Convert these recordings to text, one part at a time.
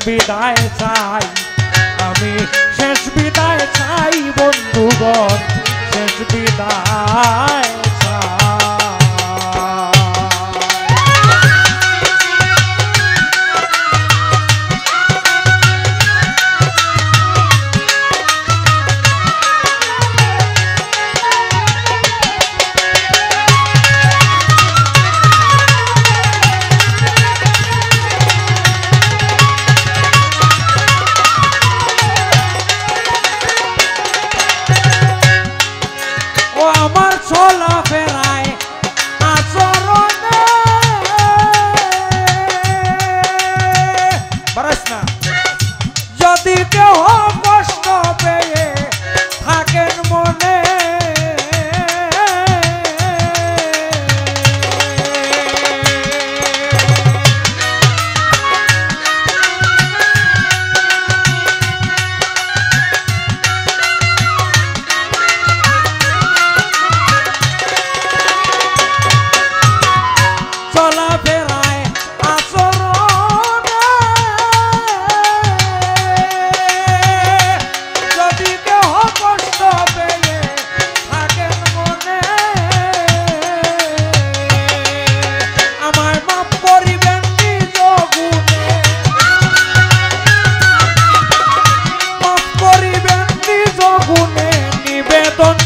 বিদায় চাই আমি, শেষ বিদায় চাই বন্ধুগণ, শেষ বিদায় চাই। আমার চলা ফেরায় আচরণে বারাস না, যদি কেউ কষ্ট পেয়ে থাকেন মনে,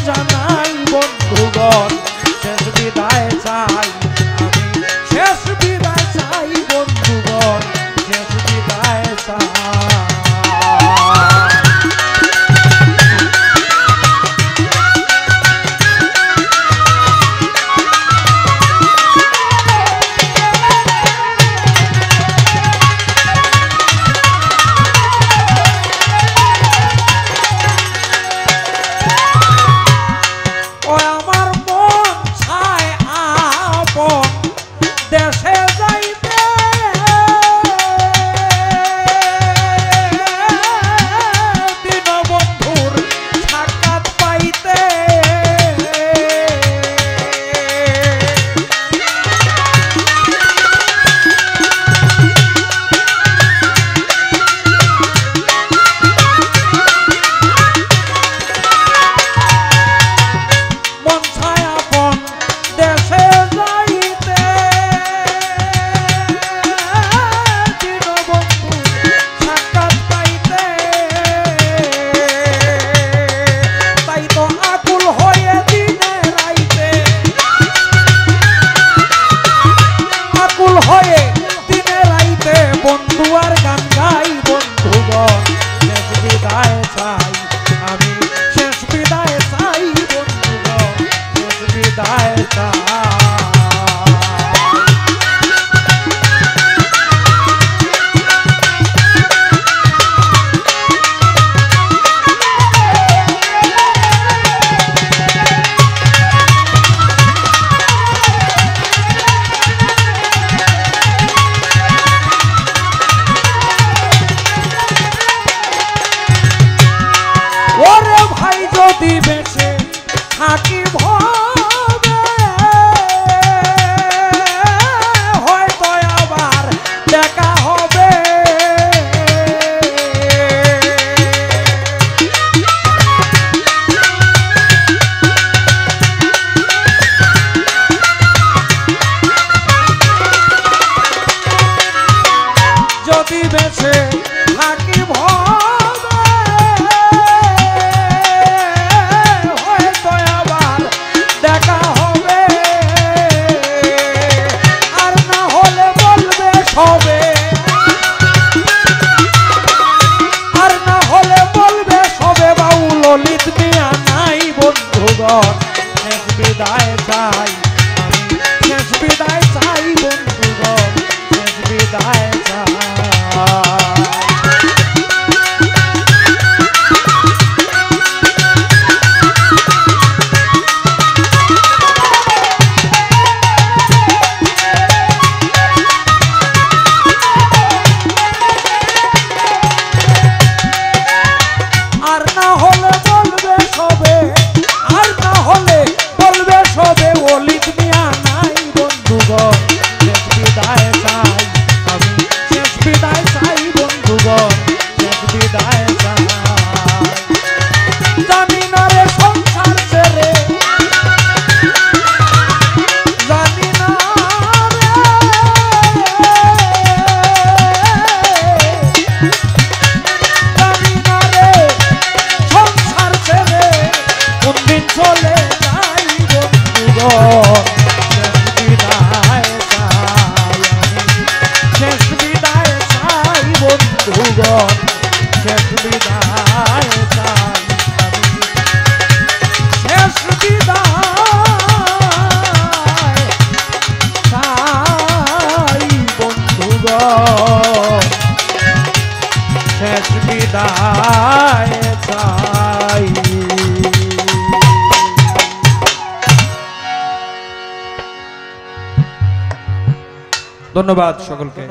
জানাই বন্ধুগণ, শেষ বিদায় চাই আমি, শেষ বিদায় চাই বন্ধুগণ, শেষ বিদায় চাই। যদি বেঁচে থাকি ভবে হয়তো আবার দেখা হবে, যদি বেঁচে থাকি ভবে হয়তো আবার দেখা হবে, আর না হলে বলবে সবে, আর না হলে বলবে সবে বাউল ললিত মিয়া নাই বন্ধুগণ, শেষ বিদায় চাই আমি, শেষ বিদায় চাই বন্ধুগণ, শেষ বিদায় চাই। আর না হলে বলবে সবে, আর না হলে বলবে সবে ললিত মিয়া নাই বন্ধুগণ, শেষ বিদায় চাই আমি, শেষ বিদায় চাই। শেষ বিদায় চাই বন্ধুগণ শেষ বিদায় চাই শেষ বিদায় চাই বন্ধুগণ শেষ বিদায় চাই। ধন্যবাদ সকলকে।